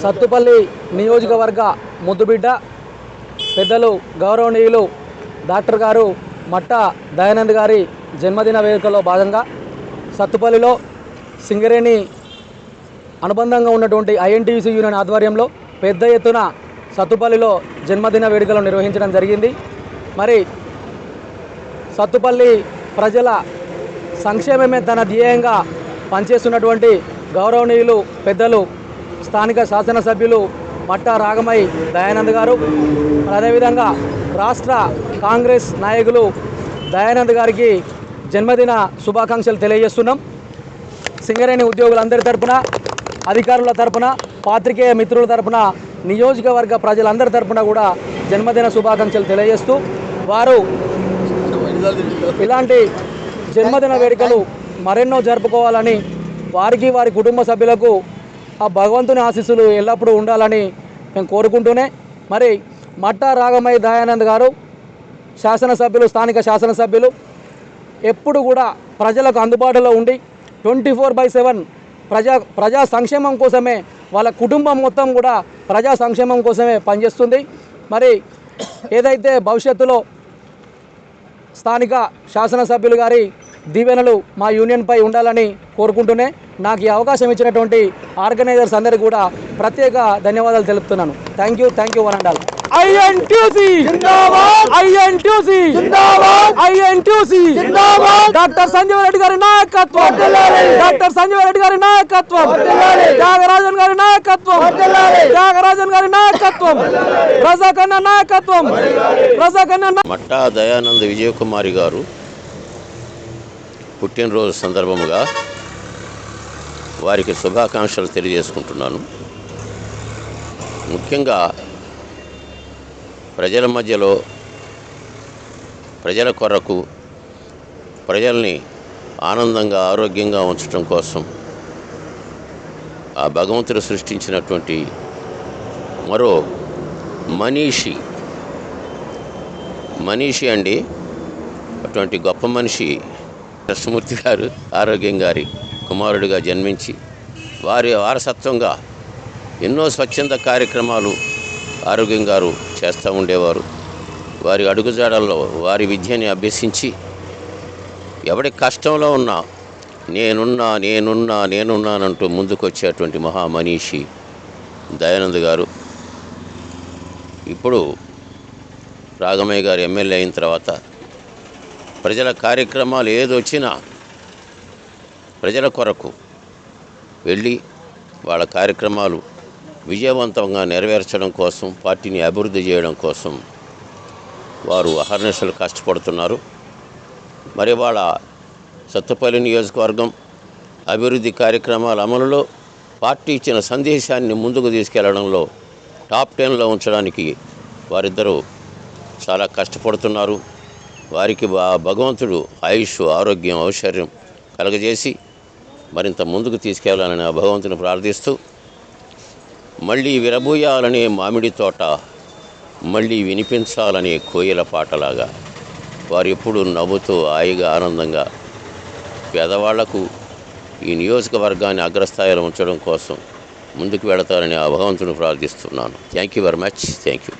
సత్తుపల్లి నియోజకవర్గ ముద్దుబిడ్డ పెద్దలు గౌరవనీయులు డాక్టర్ గారు మట్టా దయానంద్ గారి జన్మదిన వేడుకలో భాగంగా సత్తుపల్లిలో సింగరేణి అనుబంధంగా ఉన్నటువంటి ఐఎన్టీయూసీ యూనియన్ ఆధ్వర్యంలో పెద్ద ఎత్తున సత్తుపల్లిలో జన్మదిన వేడుకలు నిర్వహించడం జరిగింది. మరి సత్తుపల్లి ప్రజల సంక్షేమమే తన ధ్యేయంగా పనిచేస్తున్నటువంటి గౌరవనీయులు పెద్దలు స్థానిక శాసనసభ్యులు మట్టా రాగమయ్య దయానంద్ గారు, అదేవిధంగా రాష్ట్ర కాంగ్రెస్ నాయకులు దయానంద్ గారికి జన్మదిన శుభాకాంక్షలు తెలియజేస్తున్నాం. సింగరేణి ఉద్యోగులందరి తరపున, అధికారుల తరపున, పాత్రికేయ మిత్రుల తరపున, నియోజకవర్గ ప్రజలందరి తరపున కూడా జన్మదిన శుభాకాంక్షలు తెలియజేస్తూ వారు ఇలాంటి జన్మదిన వేడుకలు మరెన్నో జరుపుకోవాలని, వారికి వారి కుటుంబ సభ్యులకు ఆ భగవంతుని ఆశీస్సులు ఎల్లప్పుడూ ఉండాలని మేము కోరుకుంటూనే, మరి మట్టా రాగమయ్య దయానంద్ గారు శాసనసభ్యులు, స్థానిక శాసనసభ్యులు ఎప్పుడు కూడా ప్రజలకు అందుబాటులో ఉండి 24/7 ప్రజా సంక్షేమం కోసమే, వాళ్ళ కుటుంబం మొత్తం కూడా ప్రజా సంక్షేమం కోసమే పనిచేస్తుంది. మరి ఏదైతే భవిష్యత్తులో స్థానిక శాసనసభ్యులు గారి దీవెనలు మా యూనియన్పై ఉండాలని కోరుకుంటూనే నాకు ఈ అవకాశం ఇచ్చినటువంటి ఆర్గనైజర్స్ అందరికీ కూడా ప్రత్యేక ధన్యవాదాలు తెలుపుతున్నాను. Thank you one and all. INTUC జిందాబాద్, ఐఎన్టీయూసీ జిందాబాద్, ఐఎన్టీయూసీ జిందాబాద్. డాక్టర్ సంజీవ్ రెడ్డి గారి నాయకత్వం, డాక్టర్ సంజీవ్ రెడ్డి గారి నాయకత్వం, త్యాగరాజన్ గారి నాయకత్వం, త్యాగరాజన్ గారి నాయకత్వం, రజాకన్న నాయకత్వం, రజాకన్న. మట్టా దయానంద్ విజయకుమారి గారు పుట్టినరోజు సందర్భముగా వారికి శుభాకాంక్షలు తెలియజేసుకుంటున్నాను. ముఖ్యంగా ప్రజల మధ్యలో, ప్రజల కొరకు, ప్రజల్ని ఆనందంగా, ఆరోగ్యంగా ఉంచడం కోసం ఆ భగవంతుడు సృష్టించినటువంటి మరో మనీషి అండి. అటువంటి గొప్ప మనిషి కృష్ణమూర్తి గారు ఆరోగ్యం గారి కుమారుడిగా జన్మించి వారి వారసత్వంగా ఎన్నో స్వచ్ఛంద కార్యక్రమాలు ఆరోగ్యం గారు చేస్తూ ఉండేవారు. వారి అడుగుజాడల్లో వారి విద్యని అభ్యసించి ఎవడి కష్టంలో ఉన్నా నేనున్నానంటూ ముందుకొచ్చేటువంటి మహామనీషి దయానంద్ గారు. ఇప్పుడు రాగమయ్య గారు ఎమ్మెల్యే అయిన తర్వాత ప్రజల కార్యక్రమాలు ఏదొచ్చినా ప్రజల కొరకు వెళ్ళి వాళ్ళ కార్యక్రమాలు విజయవంతంగా నెరవేర్చడం కోసం, పార్టీని అభివృద్ధి చేయడం కోసం వారు అహర్నిశలు కష్టపడుతున్నారు. మరి వాళ్ళ సత్తుపల్లి నియోజకవర్గం అభివృద్ధి కార్యక్రమాల అమలులో పార్టీ ఇచ్చిన సందేశాన్ని ముందుకు తీసుకెళ్లడంలో టాప్ 10లో ఉంచడానికి వారిద్దరూ చాలా కష్టపడుతున్నారు. వారికి భగవంతుడు ఆయుష్, ఆరోగ్యం, ఐశ్వర్యం కలగజేసి మరింత ముందుకు తీసుకెళ్లాలని ఆ భగవంతుని ప్రార్థిస్తూ, మళ్ళీ విరబూయాలనే మామిడి తోట మళ్ళీ వినిపించాలనే కోయిల పాటలాగా వారు ఎప్పుడు నవ్వుతూ హాయిగా ఆనందంగా పేదవాళ్లకు ఈ నియోజకవర్గాన్ని అగ్రస్థాయిలో ఉంచడం కోసం ముందుకు వెళతారని ఆ భగవంతుని ప్రార్థిస్తున్నాను. Thank you very much. Thank you.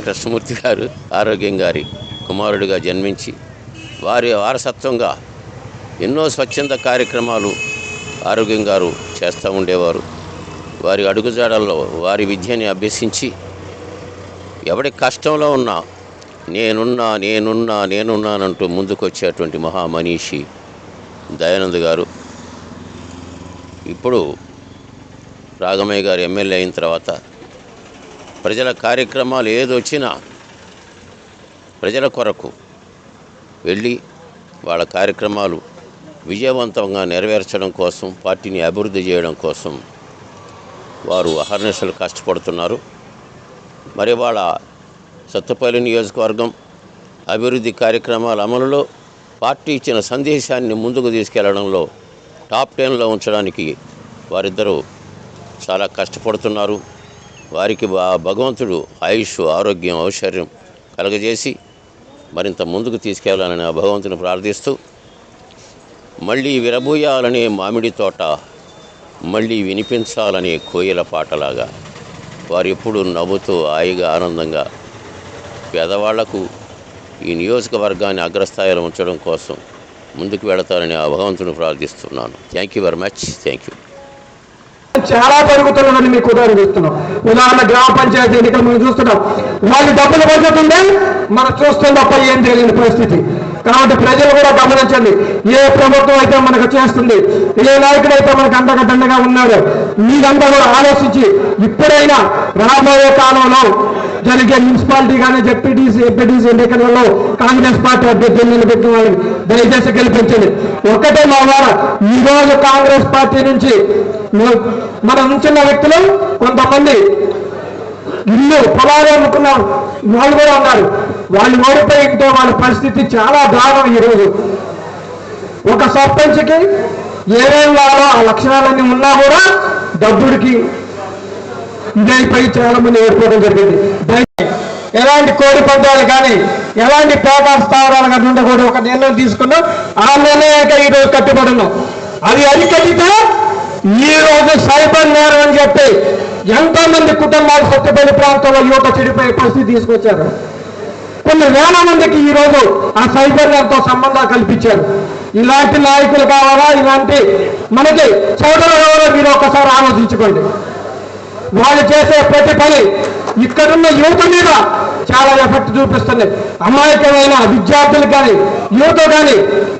Krishnamurthy గారు ఆరోగ్యం గారి కుమారుడిగా జన్మించి వారి వారసత్వంగా ఎన్నో స్వచ్ఛంద కార్యక్రమాలు ఆరోగ్యం గారు చేస్తూ ఉండేవారు. వారి అడుగుజాడల్లో వారి విద్యని అభ్యసించి ఎవడి కష్టంలో ఉన్నా నేనున్నానంటూ ముందుకొచ్చేటువంటి మహామనీషి దయానంద్ గారు. ఇప్పుడు రాగమయ్య గారు ఎమ్మెల్యే అయిన తర్వాత ప్రజల కార్యక్రమాలు ఏదొచ్చినా ప్రజల కొరకు వెళ్ళి వాళ్ళ కార్యక్రమాలు విజయవంతంగా నెరవేర్చడం కోసం, పార్టీని అభివృద్ధి చేయడం కోసం వారు అహర్నిశలు కష్టపడుతున్నారు. మరి వాళ్ళ సత్తుపల్లి నియోజకవర్గం అభివృద్ధి కార్యక్రమాల అమలులో పార్టీ ఇచ్చిన సందేశాన్ని ముందుకు తీసుకెళ్లడంలో టాప్ 10లో ఉంచడానికి వారిద్దరూ చాలా కష్టపడుతున్నారు. వారికి భగవంతుడు ఆయుష్, ఆరోగ్యం, ఐశ్వర్యం కలగజేసి మరింత ముందుకు తీసుకెళ్లాలని ఆ భగవంతుని ప్రార్థిస్తూ, మళ్ళీ విరబూయాలనే మామిడి తోట మళ్ళీ వినిపించాలనే కోయిల పాటలాగా వారు ఎప్పుడు నవ్వుతూ హాయిగా ఆనందంగా పేదవాళ్లకు ఈ నియోజకవర్గాన్ని అగ్రస్థాయిలో ఉంచడం కోసం ముందుకు వెళతారని ఆ భగవంతుని ప్రార్థిస్తున్నాను. Thank you very much. Thank you. చాలా జరుగుతున్నదని మీకు ఉదాహరణ ఇస్తున్నాం. ఉదాహరణ గ్రామ పంచాయతీ ఎన్నికలు మనం చూస్తున్నాం. వాళ్ళు డబ్బులు పంచుతుండే మనం చూస్తుంది తప్ప ఏం తెలియని పరిస్థితి. కాబట్టి ప్రజలు కూడా గమనించండి. ఏ ప్రభుత్వం అయితే మనకు చేస్తుంది, ఏ నాయకుడు అయితే మనకు అండగా దండగా ఉన్నాడో మీరంతా కూడా ఆలోచించి ఇప్పుడైనా రాబోయే కాలంలో జరిగే మున్సిపాలిటీ కానీ జెడ్పీటీసీ ఎంపీటీసీ ఎన్నికలలో కాంగ్రెస్ పార్టీ అభ్యర్థులు నిలబెట్టిన వాళ్ళని దయచేసి గెలిపించండి. ఒకటే మా వారు ఈరోజు కాంగ్రెస్ పార్టీ నుంచి మన ఉంచున్న వ్యక్తులు కొంతమంది ఇల్లు పొలాలు అమ్ముకున్న వాళ్ళు కూడా ఉన్నారు. వాళ్ళు ఓడిపోయితే వాళ్ళ పరిస్థితి చాలా దారుణం. ఈరోజు ఒక సర్పంచ్కి ఏమేం కావాలో ఆ లక్షణాలన్నీ ఉన్నా కూడా డబ్బుడికి ఇదైపోయి చాలా మంది ఓడిపోవడం జరిగింది. ఎలాంటి కోడి పందాలు కానీ ఎలాంటి పేద స్థావరాలు కానీ ఉండకూడదు. ఒక నిర్ణయం తీసుకున్నాం, ఆ నిర్ణయానికి ఈరోజు కట్టుబడి ఉన్నాం. అది అరికట్టితే ఈ రోజు సైబర్ నేరం అని చెప్పి ఎంతో మంది కుటుంబాలు సత్యపల్లి ప్రాంతంలో యువత చెడిపోయే పరిస్థితి తీసుకొచ్చారు. కొన్ని వేల మందికి ఈ రోజు ఆ సైబర్ నేరంతో సంబంధాలు కల్పించారు. ఇలాంటి నాయకులు కావాలా? ఇలాంటి మనకి సోదరులు కావాలా? మీరు ఒకసారి ఆలోచించుకోండి. వాళ్ళు చేసే ప్రతి పని ఇక్కడున్న యువత మీద చాలా ఎఫెక్ట్ చూపిస్తుంది. అమాయకమైన విద్యార్థులు కానీ యువత కానీ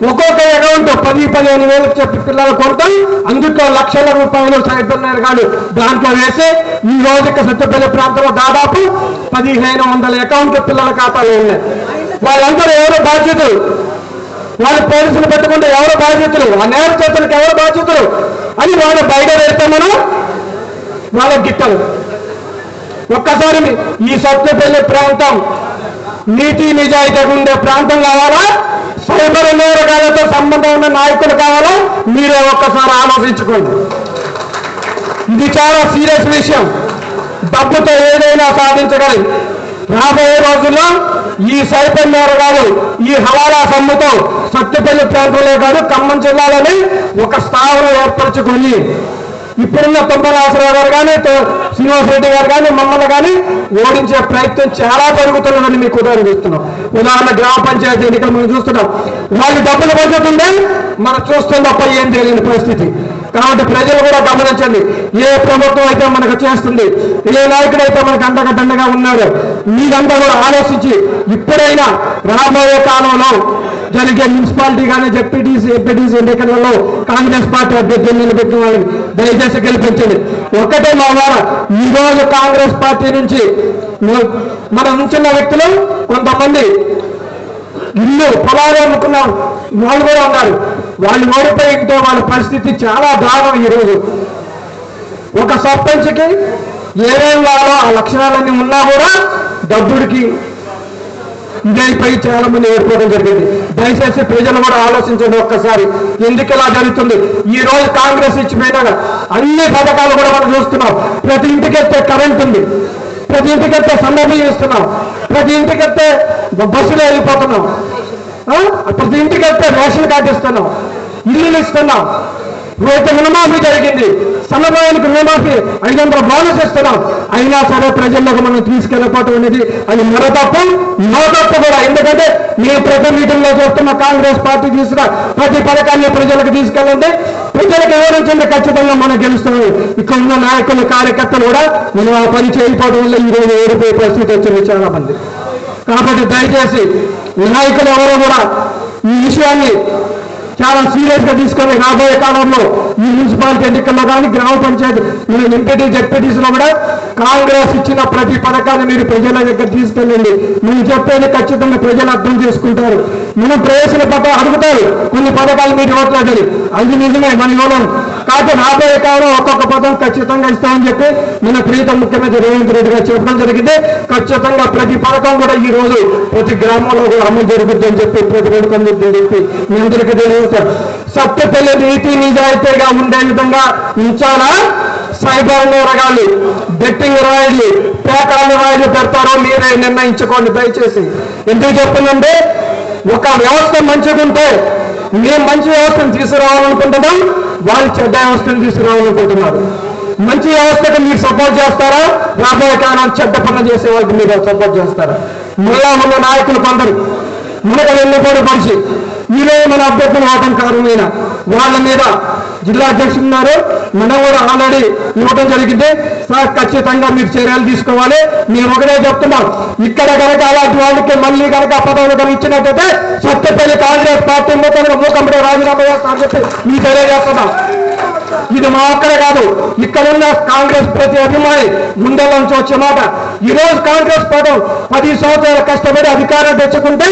ఒక్కొక్క అకౌంట్ 10-15 వేలకు చెప్పి పిల్లలు కొడతాం. అందులో లక్షల రూపాయలు సైబర్ నేరగాలు దాంట్లో వేసి ఈ రోజుకి సత్యపల్లి ప్రాంతంలో దాదాపు 1500 అకౌంట్లు పిల్లల ఖాతాలో ఉన్నాయి. వాళ్ళందరూ ఎవరు బాధ్యతలు? వాళ్ళు పోలీసులు పెట్టుకుంటే ఎవరు బాధ్యతలు? ఆ నేర చేతులకు ఎవరు బాధ్యతలు అని వాళ్ళు బయట వేస్తే మనం వాళ్ళకి గిట్టలు. ఒక్కసారి ఈ సత్యపల్లి ప్రాంతం నీతి నిజాయితీగా ఉండే ప్రాంతం కావాలా? సైబర్ నేరగాలతో సంబంధం ఉన్న నాయకులు కావాలా? మీరే ఒక్కసారి ఆలోచించుకోండి. ఇది చాలా సీరియస్ విషయం. డబ్బుతో ఏదైనా సాధించగలి. రాబోయే రోజుల్లో ఈ సైబర్ నేరగాలు ఈ హవాలా సొమ్ముతో సత్యపల్లి ప్రాంతంలో కాదు ఖమ్మం జిల్లాలోని ఒక స్థావరం ఏర్పరచుకొని ఇప్పుడున్న తుమ్మరాజరావు గారు కానీ శ్రీనివాసరెడ్డి గారు కానీ మమ్మల్ని కానీ ఓడించే ప్రయత్నం చాలా జరుగుతున్నదని మీకు ఉదాహరణ ఇస్తున్నాం. ఉదాహరణ గ్రామ పంచాయతీ ఎన్నికలు మనం చూస్తున్నాం. వాళ్ళు డబ్బులు పంచుతుండే మనం చూస్తుంది తప్ప ఏం తెలియని పరిస్థితి. కాబట్టి ప్రజలు కూడా గమనించండి. ఏ ప్రభుత్వం అయితే మనకు చేస్తుంది, ఏ నాయకుడు అయితే మనకు అండగా దండగా ఉన్నాడో మీరంతా కూడా ఆలోచించి ఇప్పుడైనా రాబోయే కాలంలో జరిగే మున్సిపాలిటీ కానీ జెడ్పీటీసీ ఎంపీటీసీ ఎన్నికలలో కాంగ్రెస్ పార్టీ అభ్యర్థులు నిలబెట్టిన వాళ్ళని దయచేసి గెలిపించండి. ఒకటే మా వారు ఈరోజు కాంగ్రెస్ పార్టీ నుంచి మన ఉంచున్న వ్యక్తులు కొంతమంది ఇల్లు పొలాలు అమ్ముకున్న వాళ్ళు కూడా ఉన్నారు. వాళ్ళు ఓడిపోయితే వాళ్ళ పరిస్థితి చాలా దారుణం. ఈరోజు ఒక సర్పంచ్కి ఏమేం కావాలో ఆ లక్షణాలన్నీ ఉన్నా కూడా డబ్బుడికి ఇదైపోయి చాలా మంది ఓడిపోవడం జరిగింది. దయచేసి ప్రజలు కూడా ఆలోచించండి ఒక్కసారి. ఎందుకు ఇలా జరుగుతుంది? ఈ రోజు కాంగ్రెస్ ఇచ్చిపోయినా అన్ని పథకాలు కూడా మనం చూస్తున్నాం. ప్రతి ఇంటికి వెళ్తే కరెంట్ ఉంది, ప్రతి ఇంటికి వెళ్తే సన్నబియ్యం ఇస్తున్నాం, ప్రతి ఇంటికి వెళ్తే బస్సులు వెళ్ళిపోతున్నాం, ప్రతి ఇంటికి వెళ్తే రేషన్ కార్డు ఇస్తున్నాం, ఇల్లులు ఇస్తున్నాం, రైతు రుణమాఫీ జరిగింది, సన్నబియ్యానికి రుణమాఫీ 500 బోనస్ ఇస్తున్నాం. అయినా సరే ప్రజల్లోకి మనం తీసుకెళ్ళిపోవటం అనేది అది మరో తప్పు కూడా. ఎందుకంటే మీరు ప్రతి మీటింగ్లో చూస్తున్న కాంగ్రెస్ పార్టీ తీసుకున్న ప్రతి పథకాన్ని ప్రజలకు తీసుకెళ్ళండి, ప్రజలకు వివరించండి, ఖచ్చితంగా మనం గెలుస్తున్నాం. ఇక్కడ ఉన్న నాయకులు కార్యకర్తలు కూడా మనం ఆ పని చేయకపోవడం వల్ల ఈరోజు ఓడిపోయే పరిస్థితి వచ్చింది చాలా మంది. కాబట్టి దయచేసి నాయకులు ఎవరో కూడా ఈ విషయాన్ని చాలా సీరియస్ గా తీసుకొని రాబోయే కాలంలో ఈ మున్సిపాలిటీ ఎన్నికల్లో కానీ గ్రామ పంచాయతీ ఎంపీటీ జెడ్పీటీసీలో కూడా కాంగ్రెస్ ఇచ్చిన ప్రతి పథకాన్ని మీరు ప్రజల దగ్గర తీసుకెళ్ళండి. మీరు చెప్పేది ఖచ్చితంగా ప్రజలు అర్థం చేసుకుంటారు. మనం ప్రవేశన పథకాలు అడుగుతారు, కొన్ని పథకాలు మీరు ఓట్లాడాలి, అది నిజమే మన ఇవ్వడం. కాబట్టి రాబోయే కాలం ఒక్కొక్క పథకం ఖచ్చితంగా ఇస్తామని చెప్పి మన ప్రీతం ముఖ్యమంత్రి రేవంత్ రెడ్డి గారు చెప్పడం జరిగింది. ఖచ్చితంగా ప్రతి పథకం కూడా ఈ రోజు ప్రతి గ్రామంలో కూడా అమలు జరుగుతుంది అని చెప్పి ప్రతి వేడుకని చెప్పి మీ అందరికీ తెలియజేస్తారు. సత్యపల్లి నీతి నిజాయితీగా ఉండే విధంగా ఉంచాలా? సైబర్ నేరగాళ్ళు బెట్టింగ్ రాయిలు పేకాళ్ళు రాయిలు పెడతారో మీరే నిర్ణయించుకోండి దయచేసి. ఎందుకు చెప్తుందంటే ఒక వ్యవస్థ మంచిగా ఉంటే మేము మంచి వ్యవస్థను తీసుకురావాలనుకుంటున్నాం, వాళ్ళు చెడ్డ వ్యవస్థను తీసుకురావాలనుకుంటున్నారు. మంచి వ్యవస్థకు మీరు సపోర్ట్ చేస్తారా, రాబోయే కాలం చెడ్డ పనులు చేసే వాళ్ళకి మీరు సపోర్ట్ చేస్తారా? మళ్ళా ఉన్న నాయకులు కొందరు మనకు ఎన్నుకోడు మనిషి ఈరోజు మన అభ్యర్థులు అవటం కారణమైన వాళ్ళ మీద జిల్లా అధ్యక్షులు ఉన్నారు, మనం కూడా ఆల్రెడీ ఇవ్వడం జరిగింది. సార్ ఖచ్చితంగా మీరు చర్యలు తీసుకోవాలి. మేము ఒకటే చెప్తున్నాం, ఇక్కడ కనుక అలాంటి వాళ్ళకి మళ్ళీ కనుక పదవులు కనుక ఇచ్చినట్టయితే సత్యపల్లి కాంగ్రెస్ పార్టీ మూకంపడే రాజీనామా చేస్తామని చెప్పి మీ తెలియజేస్తున్నాం. ఇది మా ఒక్కడే కాదు, ఇక్కడున్న కాంగ్రెస్ ప్రతి అభిమాని గుండెల నుంచి వచ్చే మాట. ఈ రోజు కాంగ్రెస్ పదం 10 సంవత్సరాలు కష్టపడి అధికారం తెచ్చుకుంటే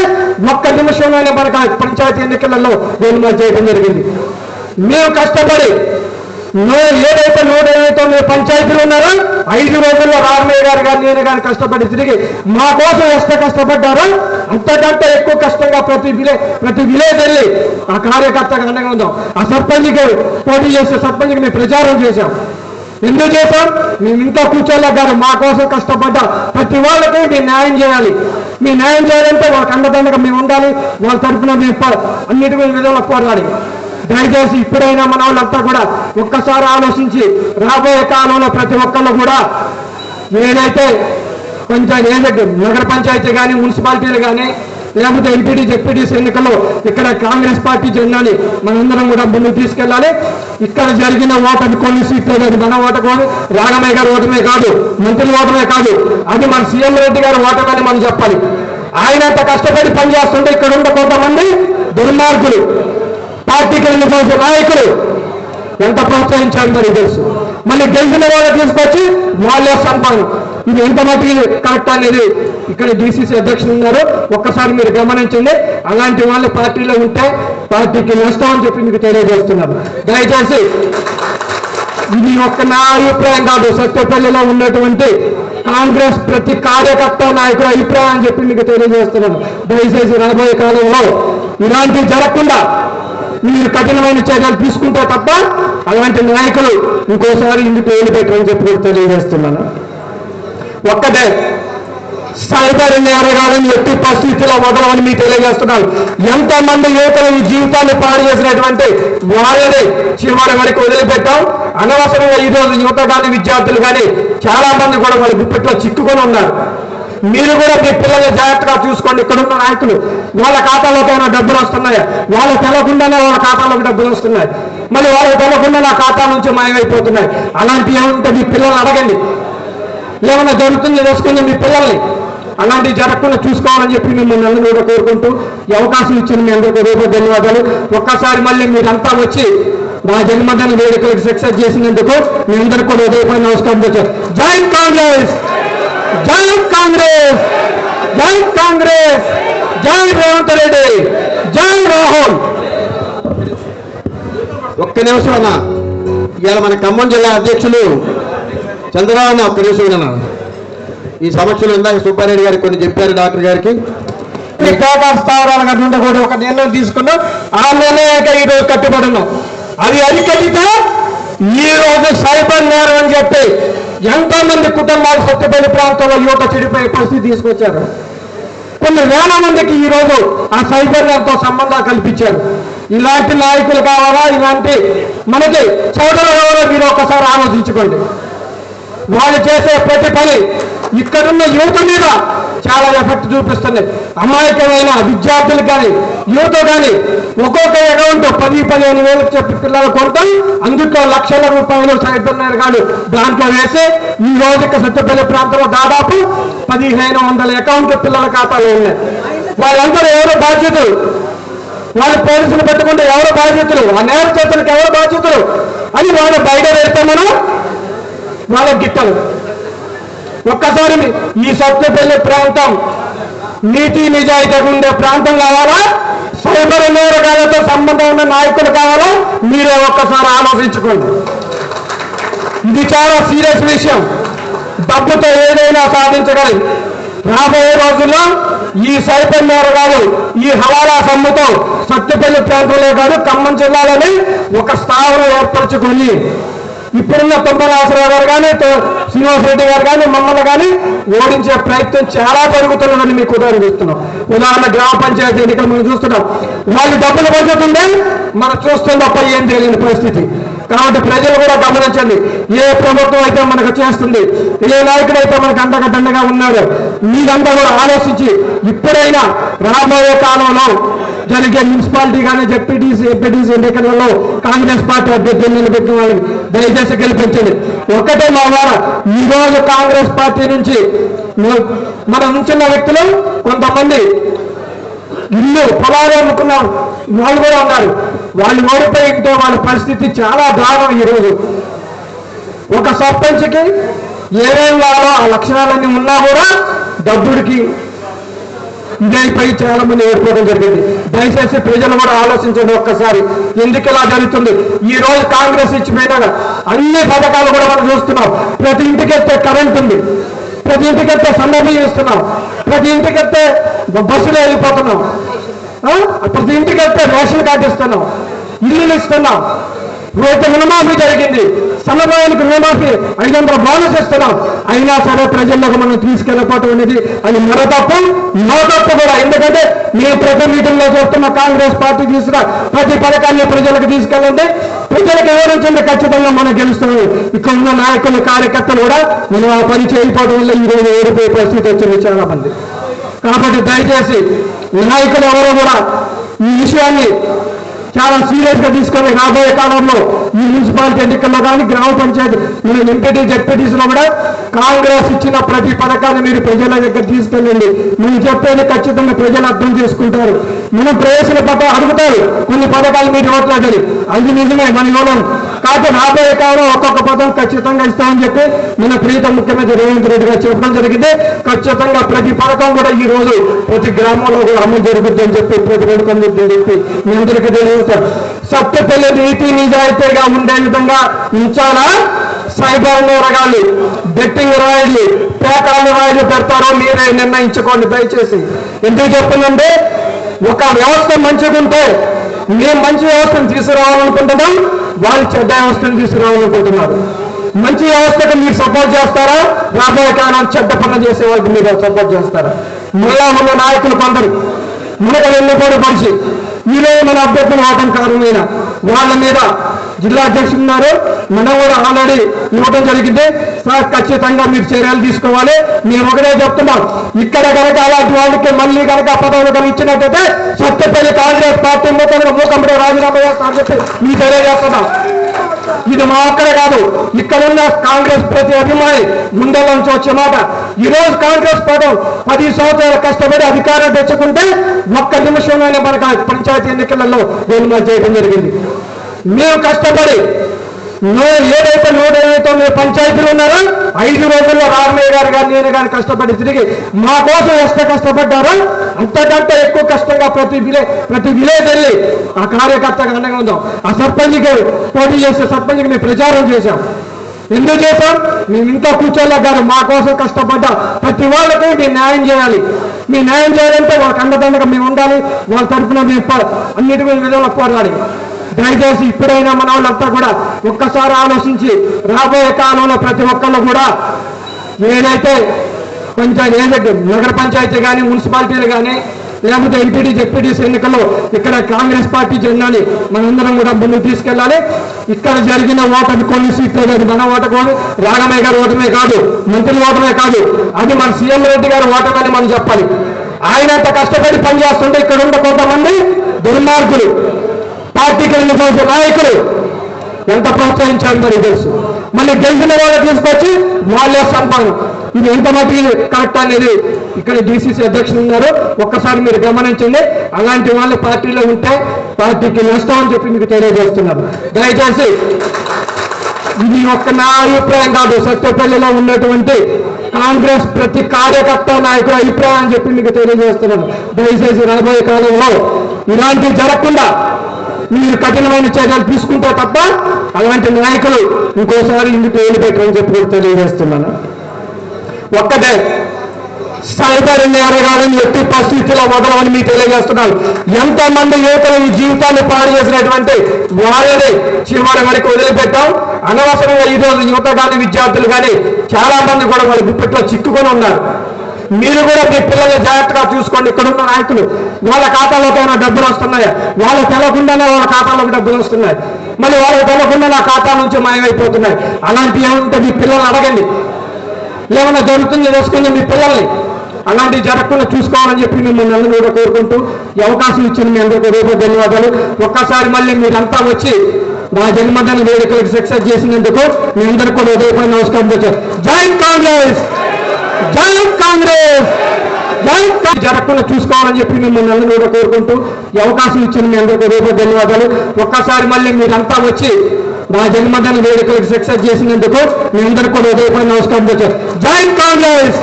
ఒక్క నిమిషంలోనే మనకు పంచాయతీ ఎన్నికలలో గోల్మాల్ చేయడం జరిగింది. మేము కష్టపడి ఏదైతే 159 పంచాయతీలు ఉన్నారో 5 రోజుల్లో రామయ్య గారు కానీ నేను కానీ కష్టపడి తిరిగి మా కోసం ఎంత కష్టపడ్డారో అంతకంటే ఎక్కువ కష్టంగా ప్రతి విలేజ్ వెళ్ళి ఆ కార్యకర్తగా అండగా ఉందాం. ఆ సర్పంచ్కి పోటీ చేసే సర్పంచ్కి మేము ప్రచారం చేశాం. ఎందుకు చేశాం? మేము ఇంకా కూర్చోలేగారు, మా కోసం కష్టపడ్డ ప్రతి వాళ్ళకి మేము న్యాయం చేయాలి. మీ న్యాయం చేయాలంటే వాళ్ళకి అండదండగా మేము ఉండాలి. వాళ్ళ తరఫున మేము అన్నిటి విధంగా పోరాడి. దయచేసి ఇప్పుడైనా మన వాళ్ళంతా కూడా ఒక్కసారి ఆలోచించి రాబోయే కాలంలో ప్రతి ఒక్కళ్ళు కూడా ఏదైతే నగర పంచాయతీ కానీ మున్సిపాలిటీలు కానీ లేకపోతే ఎంపీటీ జెడ్పీటీసీ ఎన్నికల్లో ఇక్కడ కాంగ్రెస్ పార్టీ జెండాని మనందరం కూడా ముందుకు తీసుకెళ్ళాలి. ఇక్కడ జరిగిన ఓటమి కొన్ని సీట్లు అది మన ఓటమి, రాఘమయ్య గారి ఓటమే కాదు, మంత్రుల ఓటమే కాదు, అది మన సీఎం రెడ్డి గారి ఓటమని మనం చెప్పాలి. ఆయన అంత కష్టపడి పనిచేస్తుంటే ఇక్కడ ఉన్న కొంతమంది దుర్మార్గులు పార్టీకి వెళ్ళిపోయే నాయకులు ఎంత ప్రోత్సహించారు మరి తెలుసు. మళ్ళీ గెలిచిన వాళ్ళు తీసుకొచ్చి వాళ్ళే సంపాదన. ఇది ఎంత మటుకు కరెక్ట్ అనేది ఇక్కడ డీసీసీ అధ్యక్షులు ఉన్నారు, ఒక్కసారి మీరు గమనించండి. అలాంటి వాళ్ళు పార్టీలో ఉంటే పార్టీకి నష్టం అని చెప్పి మీకు తెలియజేస్తున్నారు. దయచేసి ఇది నా అభిప్రాయం కాదు, సత్యపల్లిలో ఉన్నటువంటి కాంగ్రెస్ ప్రతి కార్యకర్త నాయకుల అభిప్రాయం అని చెప్పి మీకు తెలియజేస్తున్నాను. దయచేసి రాబోయే కాలంలో ఇలాంటివి జరగకుండా మీరు కఠినమైన చర్యలు తీసుకుంటే తప్ప అలాంటి నాయకులు ఇంకోసారి ఇందుకు వదిలిపెట్టమని చెప్పి కూడా తెలియజేస్తున్నాను. ఒక్కటే, సైబర్ నేరగాలని ఎట్టి పరిస్థితిలో వదలమని మీకు తెలియజేస్తున్నాను. ఎంతమంది యువతలు ఈ జీవితాన్ని పాడు చేసినటువంటి వాళ్ళని చివరి వరకు వదిలిపెట్టాం. అనవసరంగా ఈరోజు యువత కానీ విద్యార్థులు కానీ చాలా మంది కూడా వాళ్ళ గుప్పెట్లో చిక్కుకొని ఉన్నారు. మీరు కూడా మీ పిల్లల్ని జాగ్రత్తగా చూసుకోండి. ఇక్కడున్న నాయకులు వాళ్ళ ఖాతాలోకి ఏమైనా డబ్బులు వస్తున్నాయా? వాళ్ళకి తెలకుండానే వాళ్ళ ఖాతాలోకి డబ్బులు వస్తున్నాయి, మళ్ళీ వాళ్ళకి తెలకుండా నా ఖాతా నుంచి మాయమైపోతున్నాయి. అలాంటివి ఏమంటే మీ పిల్లల్ని అడగండి, ఏమైనా జరుగుతుంది తెలుసుకుని మీ పిల్లల్ని అలాంటివి జరగకుండా చూసుకోవాలని చెప్పి మిమ్మల్ని అందరూ కూడా కోరుకుంటూ ఈ అవకాశం ఇచ్చిన మీ అందరికీ రేపు ధన్యవాదాలు. ఒక్కసారి మళ్ళీ మీరంతా వచ్చి నా జన్మదిన వేడుకలకు సక్సెస్ చేసినందుకు మీ అందరికీ కూడా ఉదయపై నమస్కారం తెచ్చారు. జై కాంగ్రెస్, జై కాంగ్రెస్, జై కాంగ్రెస్, జై రేవంత్ రెడ్డి, జై రాహుల్. ఒక్క నిమిషం అన్న, ఇవాళ మన ఖమ్మం జిల్లా అధ్యక్షులు చంద్రబాబు అన్న ఒక్క నిమిషం అన్న. ఈ సమస్యలు ఇందాక సుబ్బారెడ్డి గారికి కొన్ని చెప్పారు, డాక్టర్ గారికి స్థావరాలు కట్టుంటే కూడా ఒక నిర్ణయం తీసుకున్నాం. ఆ నిర్ణయానికి ఈరోజు కట్టుబడి ఉన్నాం. అది అరికట్టితే ఈ రోజు సైబర్ నేరం అని చెప్పి ఎంతో మంది కుటుంబాలు సత్యపల్లి ప్రాంతంలో యువత చెడిపోయే పరిస్థితి తీసుకొచ్చారు. కొన్ని వేల మందికి ఈ రోజు ఆ సైబర్ నేరంతో సంబంధాలు కల్పించారు. ఇలాంటి నాయకులు కావాలా? ఇలాంటి మనకి చోటలు కావాలా? మీరు ఒకసారి ఆలోచించుకోండి. వాళ్ళు చేసే ప్రతి పని ఇక్కడున్న యువత మీద చాలా ఎఫెక్ట్ చూపిస్తుంది. అమాయకమైన విద్యార్థులు కానీ యువత కానీ ఒక్కొక్క అకౌంట్ 10-15 వేలకు చెప్పి పిల్లలు కొంటాం, అందులో లక్షల రూపాయలు సైబర్ నేరగాలు దాంట్లో వేసి ఈ రోజుకి సత్యపల్లి ప్రాంతంలో దాదాపు 1500 అకౌంట్లు పిల్లల ఖాతాలో ఉన్నాయి. వాళ్ళందరూ ఎవరు బాధ్యతలు? వాళ్ళు పోలీసులు పెట్టుకుంటే ఎవరు బాధ్యతలు? ఆ నేర చేతులకు ఎవరు బాధ్యతలు అని వాళ్ళు బయట వెళ్తే మనం వాళ్ళకి గిట్టలు. ఒక్కసారి ఈ సత్యపల్లి ప్రాంతం నీతి నిజాయితీగా ఉండే ప్రాంతం కావాలా? సైబర్ నేరగాలతో సంబంధం ఉన్న నాయకులు కావాలా? మీరే ఒక్కసారి ఆలోచించుకోండి. ఇది చాలా సీరియస్ విషయం. డబ్బుతో ఏదైనా సాధించగలి. రాబోయే రోజుల్లో ఈ సైబర్ నేరగాలు ఈ హవాలా సొమ్ముతో సత్యపల్లి ప్రాంతంలో కాదు ఖమ్మం జిల్లాలోని ఒక స్థావరం ఏర్పరచుకొని ఇప్పుడున్న తుమ్మరాసరావు గారు కానీ శ్రీనివాస్ రెడ్డి గారు కానీ మమ్మల్ని కానీ ఓడించే ప్రయత్నం చాలా జరుగుతున్నదని మీకు ఉదాహరణ ఇస్తున్నాం. ఉదాహరణ గ్రామ పంచాయతీ ఎన్నికలు మనం చూస్తున్నాం. వాళ్ళు డబ్బులు పంచుతుండే మనం చూస్తుంది తప్ప ఏం తెలియని పరిస్థితి. కాబట్టి ప్రజలు కూడా గమనించండి, ఏ ప్రభుత్వం అయితే మనకు చేస్తుంది, ఏ నాయకుడు అయితే మనకు అండగా దండగా ఉన్నాడు, మీరంతా కూడా ఆలోచించి ఇప్పుడైనా రాబోయే కాలంలో జరిగే మున్సిపాలిటీ కానీ జెడ్పీటీసీ ఎంపీటీసీ ఎన్నికలలో కాంగ్రెస్ పార్టీ అభ్యర్థులు నిలబెట్టిన వాళ్ళని దయచేసి గెలిపించండి. ఒక్కటే మా వారు ఈ రోజు కాంగ్రెస్ పార్టీ నుంచి మన ఉంచున్న వ్యక్తులు కొంతమంది ఇల్లు పొలాలు అమ్ముకున్న వాళ్ళు కూడా ఉన్నారు. వాళ్ళు ఓడిపోయింటే వాళ్ళ పరిస్థితి చాలా దారుణం. ఈరోజు ఒక సర్పంచ్కి ఏమేం కావాలో ఆ లక్షణాలన్నీ ఉన్నా కూడా డబ్బుడికి ఇదైపోయి చాలా మంది ఓడిపోవడం జరిగింది. దయచేసి ప్రజలు కూడా ఆలోచించండి ఒక్కసారి, ఎందుకు ఇలా జరుగుతుంది. ఈ రోజు కాంగ్రెస్ ఇచ్చిపోయినా అన్ని పథకాలు కూడా మనం చూస్తున్నాం. ప్రతి ఇంటికి వెళ్తే కరెంట్ ఉంది, ప్రతి ఇంటికి వెళ్తే సన్నబియ్యం ఇస్తున్నాం, ప్రతి ఇంటికి వెళ్తే బస్సులు వెళ్ళిపోతున్నాం, ప్రతి ఇంటికి వెళ్తే రేషన్ కార్డు ఇస్తున్నాం, ఇల్లులు ఇస్తున్నాం, రైతు రుణమాఫీ జరిగింది, సన్నబియ్యానికి రుణమాఫీ 500 బోనస్ ఇస్తున్నాం. అయినా సరే ప్రజల్లోకి మనం తీసుకెళ్ళిపోవటం అనేది అది మరో తప్పు, మరో తప్పు కూడా. ఎందుకంటే మేము ప్రతి మీటింగ్లో చూస్తున్న కాంగ్రెస్ పార్టీ తీసుకున్న ప్రతి పథకాన్ని ప్రజలకు తీసుకెళ్ళండి, ప్రజలకు వివరించండి, ఖచ్చితంగా మనం గెలుస్తున్నాం. ఇక్కడ ఉన్న నాయకులు కార్యకర్తలు కూడా మనం ఆ పని చేయకపోవడం వల్ల ఈరోజు ఓడిపోయే పరిస్థితి వచ్చింది చాలా మంది. కాబట్టి దయచేసి నాయకులు ఎవరు కూడా ఈ విషయాన్ని చాలా సీరియస్ గా తీసుకొని రాబోయే కాలంలో ఈ మున్సిపాలిటీ ఎన్నికల్లో కానీ గ్రామ పంచాయతీ ఎంపీటీ జెడ్పీటీసీలో కూడా కాంగ్రెస్ ఇచ్చిన ప్రతి పథకాన్ని మీరు ప్రజల దగ్గర తీసుకెళ్ళండి. మీరు చెప్పేది ఖచ్చితంగా ప్రజలు అర్థం చేసుకుంటారు. మనం ప్రవేశన పథకం అడుగుతారు, కొన్ని పథకాలు మీరు ఇవ్వట్లేదని, అది నిజమే, మన ఇవ్వడం కాకపోతే రాబోయే కాలం ఒక్కొక్క పథకం ఖచ్చితంగా ఇస్తామని చెప్పి మన ప్రీత ముఖ్యమంత్రి రేవంత్ రెడ్డి గారు చెప్పడం జరిగింది. ఖచ్చితంగా ప్రతి పథకం కూడా ఈ రోజు ప్రతి గ్రామంలో కూడా అమలు జరుగుతుందని చెప్పి ప్రతి వేడుకని చెప్పి మీ అందరికీ తెలియజేస్తారు. సత్యపల్లి నీతి నిజాయితీగా ఉండే విధంగా ఉంచాలా, సైబర్ నేరగాళ్ళు బెట్టింగ్ రాయిలు పేకాలు రాయిలు పెడతారో మీరే నిర్ణయించుకోండి దయచేసి. ఎందుకు చెప్తుందంటే ఒక వ్యవస్థ మంచిగా ఉంటే మేము మంచి వ్యవస్థను తీసుకురావాలనుకుంటున్నాం, వాళ్ళు చెడ్డ వ్యవస్థను తీసుకురావాలనుకుంటున్నారు. మంచి వ్యవస్థకు మీరు సపోర్ట్ చేస్తారా, రాబోయే కాలం చెడ్డ పనులు చేసే వాళ్ళకి మీరు సపోర్ట్ చేస్తారా? మళ్ళా ఉన్న నాయకులు కొందరు మనకు వెళ్ళిపోయి మనిషి ఈరోజు మన అభ్యర్థులు అవటం కారణమైన వాళ్ళ మీద జిల్లా అధ్యక్షులు ఉన్నారు, మనం కూడా ఆల్రెడీ ఇవ్వడం జరిగింది. సార్ ఖచ్చితంగా మీరు చర్యలు తీసుకోవాలి. మేము ఒకటే చెప్తున్నాం, ఇక్కడ కనుక అలాంటి వాళ్ళకి మళ్ళీ కనుక పదవులు ఇచ్చినట్టయితే సత్యపల్లి కాంగ్రెస్ పార్టీ మూకంపడే రాజీనామా చేస్తామని చెప్పి మీకు తెలియజేస్తున్నాం. ఇది మా ఒక్కడే కాదు, ఇక్కడున్న కాంగ్రెస్ ప్రతి అభిమాని గుండెల నుంచి వచ్చే మాట. ఈ రోజు కాంగ్రెస్ పార్టీ 10 సంవత్సరాలు కష్టపడి అధికారం తెచ్చుకుంటే ఒక్క నిమిషంలోనే మనకు పంచాయతీ ఎన్నికలలో గెలుమతి చేయడం జరిగింది. మేము కష్టపడి ఏదైతే 159 పంచాయతీలు ఉన్నారో 5 రోజుల్లో రామయ్య గారు కానీ నేను కానీ కష్టపడి తిరిగి మా కోసం ఎంత కష్టపడ్డారో అంతకంటే ఎక్కువ కష్టంగా ప్రతి విలేజ్ వెళ్ళి ఆ కార్యకర్తగా అండగా ఉందాం. ఆ సర్పంచ్కి పోటీ చేసే సర్పంచ్కి మేము ప్రచారం చేశాం. ఎందుకు చేశాం? మేము ఇంకా కూర్చోలేగారు, మా కోసం కష్టపడ్డా ప్రతి వాళ్ళకి మేము న్యాయం చేయాలి. మీ న్యాయం చేయాలంటే వాళ్ళకి అండదండగా మేము ఉండాలి, వాళ్ళ తరఫున మేము అన్నిటి విధంగా పోరాడాలి. దయచేసి ఇప్పుడైనా మన వాళ్ళంతా కూడా ఒక్కసారి ఆలోచించి రాబోయే కాలంలో ప్రతి ఒక్కళ్ళు కూడా ఏదైతే నగర పంచాయతీ కానీ మున్సిపాలిటీలు కానీ లేకపోతే ఎంపీటీ జెడ్పీటీసీ ఎన్నికల్లో ఇక్కడ కాంగ్రెస్ పార్టీ జెండాని మనందరం కూడా ముందుకు తీసుకెళ్ళాలి. ఇక్కడ జరిగిన ఓటమి కొన్ని సీట్లే కాదు, మన ఓటమి రాఘమయ్య గారి ఓటమే కాదు, మంత్రుల ఓటమే కాదు, అది మన సీఎం రెడ్డి గారి ఓటమని మనం చెప్పాలి. ఆయన అంత కష్టపడి పనిచేస్తుంటే ఇక్కడ ఉన్న కొంతమంది దుర్మార్గులు పార్టీకి వెళ్ళిపోయే నాయకులు ఎంత ప్రోత్సహించాలి మరి తెలుసు. మళ్ళీ గెలిచిన వాళ్ళు తీసుకొచ్చి వాళ్ళే సంపాదన. ఇది ఎంత మటుకు కరెక్ట్ అనేది ఇక్కడ డీసీసీ అధ్యక్షులు ఉన్నారు, ఒక్కసారి మీరు గమనించండి. అలాంటి వాళ్ళు పార్టీలో ఉంటే పార్టీకి నష్టం అని చెప్పి మీకు తెలియజేస్తున్నారు. దయచేసి ఇది ఒక్క నా అభిప్రాయం కాదు, సత్యపల్లిలో ఉన్నటువంటి కాంగ్రెస్ ప్రతి కార్యకర్త నాయకుల అభిప్రాయం అని చెప్పి మీకు తెలియజేస్తున్నాను. దయచేసి రాబోయే కాలంలో ఇలాంటివి జరగకుండా మీరు కఠినమైన చర్యలు తీసుకుంటే తప్ప అలాంటి నాయకులు ఇంకోసారి ఇందుకు వెళ్ళిపెట్టని చెప్పి తెలియజేస్తున్నాను. ఒక్కటే సైబర్ నేరగాళ్ళని ఎట్టి పరిస్థితిలో వదలమని మీకు తెలియజేస్తున్నాను. ఎంతమంది యువతలు ఈ జీవితాన్ని పాడు చేసినటువంటి వాళ్ళని చివరి వరకు వదిలిపెట్టాం. అనవసరంగా ఈ రోజు యువత కానీ విద్యార్థులు కానీ చాలా మంది కూడా వాళ్ళ గుప్పెట్లో చిక్కుకొని ఉన్నారు. మీరు కూడా మీ పిల్లల్ని జాగ్రత్తగా చూసుకోండి. ఇక్కడ ఉన్న నాయకులు వాళ్ళ ఖాతాలోకి ఏమైనా డబ్బులు వస్తున్నాయా? వాళ్ళకి తెలకుండానే వాళ్ళ ఖాతాలోకి డబ్బులు వస్తున్నాయి, మళ్ళీ వాళ్ళకి తెలకుండా నా ఖాతా నుంచి మాయమైపోతున్నాయి. అలాంటివి ఏమంటే మీ పిల్లల్ని అడగండి, ఏమైనా జరుగుతుంది తెలుసుకుని మీ పిల్లల్ని అలాంటివి జరగకుండా చూసుకోవాలని చెప్పి మిమ్మల్ని అందరూ కూడా కోరుకుంటూ ఈ అవకాశం ఇచ్చిన మీ అందరికీ రేపు ధన్యవాదాలు. ఒక్కసారి మళ్ళీ మీరంతా వచ్చి నా జన్మదిన వేడుకలకు సక్సెస్ చేసినందుకు మీ అందరికీ కూడా ఉదయపై నమస్కారం తెచ్చారు. జై కాంగ్రెస్, జై కాంగ్రెస్, జై జరగకుండా చూసుకోవాలని చెప్పి మిమ్మల్ని అందరూ కూడా కోరుకుంటూ ఈ అవకాశం ఇచ్చిన మీ అందరికీ రేపు ధన్యవాదాలు. ఒక్కసారి మళ్ళీ మీరంతా వచ్చి నా జన్మదిన వేడుకలకు సక్సెస్ చేసినందుకు మీ అందరికీ కూడా ఉదయపై నమస్కారం తెచ్చారు. జై కాంగ్రెస్,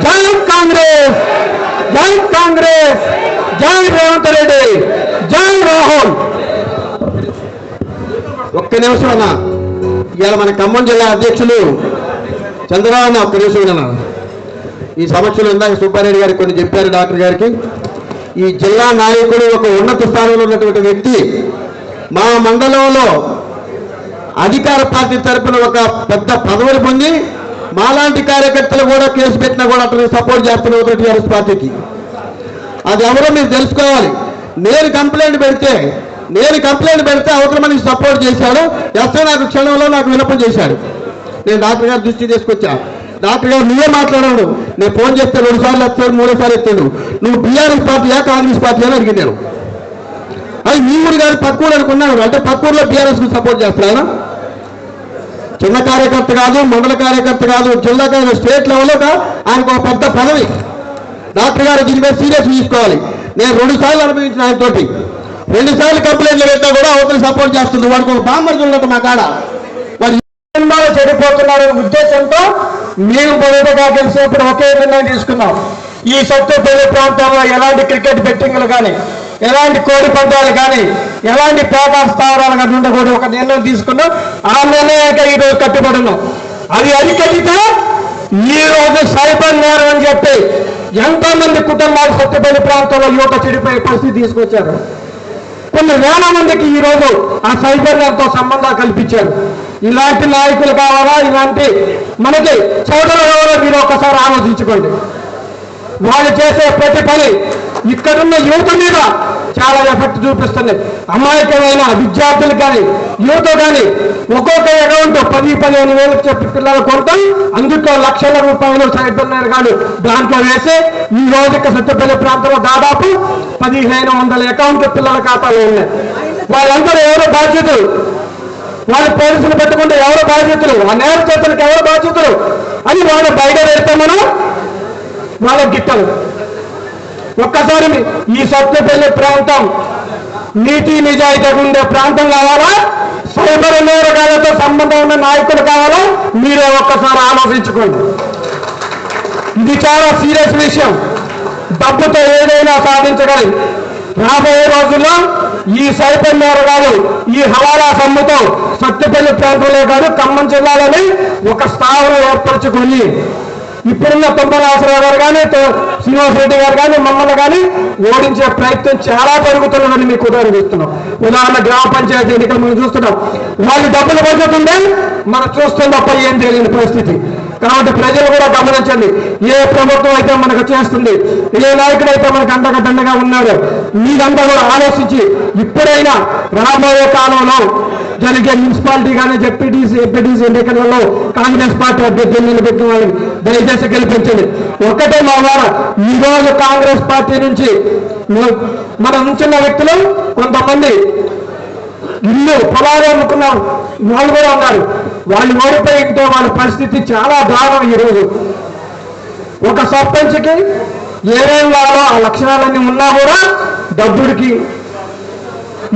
జై కాంగ్రెస్, జై కాంగ్రెస్, జై రేవంత్ రెడ్డి, జై రాహుల్. ఒక్క నిమిషం అన్న, ఇవాళ మన ఖమ్మం జిల్లా అధ్యక్షులు చంద్రబాబు అన్న ఒక్క నిమిషం అన్న. ఈ సమస్యలు ఇందాక సుబ్బారెడ్డి గారికి కొన్ని చెప్పారు డాక్టర్ గారికి. ఈ జిల్లా నాయకుడు ఒక ఉన్నత స్థానంలో ఉన్నటువంటి వ్యక్తి మా మండలంలో అధికార పార్టీ తరఫున ఒక పెద్ద పదవిని పొంది మాలాంటి కార్యకర్తలు కూడా కేసు పెట్టినా కూడా అతను సపోర్ట్ చేస్తున్న టీఆర్ఎస్ పార్టీకి. అది ఎవరో మీరు తెలుసుకోవాలి. నేను కంప్లైంట్ పెడితే అవతల మనకి సపోర్ట్ చేశాడు. ఎస్ఐ నాకు క్షణంలో నాకు విన్నపం చేశాడు. నేను డాక్టర్ గారి దృష్టి తీసుకొచ్చా. డాక్టర్ గారు నువ్వే మాట్లాడాడు. నేను ఫోన్ చేస్తే 2 సార్లు ఎత్తాడు, 3 సార్లు ఎత్తాడు. నువ్వు బీఆర్ఎస్ పార్టీయా కాంగ్రెస్ పార్టీ అని అడిగినాను. అది మీ ఊరు గారి పక్కూరు అనుకున్నాను. అంటే పక్కూరులో బీఆర్ఎస్ కు సపోర్ట్ చేస్తాను. చిన్న కార్యకర్త కాదు, మండల కార్యకర్త కాదు, జిల్లా స్టేట్ లెవెల్లో ఆయనకు ఒక పెద్ద పదవి. డాక్టర్ గారు దీని మీద సీరియస్ తీసుకోవాలి. నేను 2 సార్లు అనుభవించిన ఆయనతోటి. 2 సార్లు కంప్లైంట్లు పెట్టా కూడా అవతల సపోర్ట్ చేస్తుంది. వాడికి ఒక బామ్మర్ది ఉన్నట్టు మా కాడ వాడు చెడిపోతున్నారనే ఉద్దేశంతో మేము పొలిటిగా గెలిచినప్పుడు ఒకే నిర్ణయం తీసుకున్నాం. ఈ సత్తుపల్లి ప్రాంతంలో ఎలాంటి క్రికెట్ బెట్టింగ్లు కానీ, ఎలాంటి కోడి పందాలు కానీ, ఎలాంటి పేద స్థావరాలు కానీ ఉండకూడదు ఒక నిర్ణయం తీసుకున్నాం. ఆ నిర్ణయానికి ఈరోజు కట్టుబడి ఉన్నాం. అది అరికట్టితే ఈ రోజు సైబర్ నేరం అని చెప్పి ఎంతో మంది కుటుంబాలు సత్తుపల్లి ప్రాంతంలో యువత చెడిపోయే పరిస్థితి తీసుకొచ్చారు. కొన్ని వేల మందికి ఈ రోజు ఆ సైబర్ నేరంతో సంబంధాలు కల్పించారు. ఇలాంటి నాయకులు కావాలా? ఇలాంటి మనకి చోటలు కావాలా? మీరు ఒకసారి ఆలోచించుకోండి. వాళ్ళు చేసే ప్రతి పని ఇక్కడున్న యువత మీద చాలా ఎఫెక్ట్ చూపిస్తుంది. అమాయకమైన విద్యార్థులు కానీ యువత కానీ ఒక్కొక్క అకౌంట్ 10-15 వేలకు చెప్పి పిల్లలు కొంటాం. అందులో లక్షల రూపాయలు సైబర్ నేరగాళ్ళు దాంట్లో వేసి ఈ రోజు సత్తుపల్లి ప్రాంతంలో దాదాపు 1500 అకౌంట్లు పిల్లల ఖాతాలో ఉన్నాయి. వాళ్ళందరూ ఎవరు బాధ్యతలు? వాళ్ళు పోలీసులు పెట్టుకుంటే ఎవరు బాధ్యతలు? ఆ నేర చేతులకు ఎవరు బాధ్యతలు అని వాళ్ళు బయట పెడితే మనం వాళ్ళకి గిట్టలు. ఒక్కసారి ఈ సత్తుపల్లి ప్రాంతం నీతి నిజాయితీగా ఉండే ప్రాంతం కావాలా? సైబర్ నేరగాళ్లతో సంబంధం ఉన్న నాయకులు కావాలా? మీరే ఒక్కసారి ఆలోచించుకోండి. ఇది చాలా సీరియస్ విషయం. డబ్బుతో ఏదైనా సాధించగలి. రాబోయే రోజుల్లో ఈ సైబర్ నేరగాలు ఈ హవాలా సొమ్ముతో సత్తుపల్లి ప్రాంతంలో కాదు ఖమ్మం జిల్లాలోని ఒక స్థావరం ఏర్పరచుకొని ఇప్పుడున్న తుమ్మరాసరావు గారు కానీ శ్రీనివాసరెడ్డి గారు కానీ మమ్మల్ని కానీ ఓడించే ప్రయత్నం చాలా జరుగుతున్నదని మీకు ఉదాహరణ ఇస్తున్నాం. ఉదాహరణ గ్రామ పంచాయతీ ఎన్నికలు మనం చూస్తున్నాం. వాళ్ళు డబ్బులు పంచుతుంటే మనం చూస్తాం తప్ప ఏం తెలియని పరిస్థితి. కాబట్టి ప్రజలు కూడా గమనించండి. ఏ ప్రభుత్వం అయితే మనకు చేస్తుంది, ఏ నాయకుడు అయితే మనకు అండగా ఉన్నాడు, మీరంతా కూడా ఆలోచించి ఇప్పుడైనా రాబోయే కాలంలో జరిగే మున్సిపాలిటీ కానీ జెడ్పీటీసీ ఎంపీటీసీ ఎన్నికలలో కాంగ్రెస్ పార్టీ అభ్యర్థులు నిలబెట్టిన వాళ్ళని దయచేసి గెలిపించండి. ఒక్కటే మా వారు ఈ రోజు కాంగ్రెస్ పార్టీ నుంచి మన ఉంచున్న వ్యక్తులు కొంతమంది ఇల్లు పొలాలు అమ్ముకున్న వాళ్ళు కూడా ఉన్నారు. వాళ్ళు ఓడిపోయింటే వాళ్ళ పరిస్థితి చాలా దారుణం. ఈరోజు ఒక సర్పంచ్కి ఏమేం కావాలో ఆ లక్షణాలన్నీ ఉన్నా కూడా డబ్బుడికి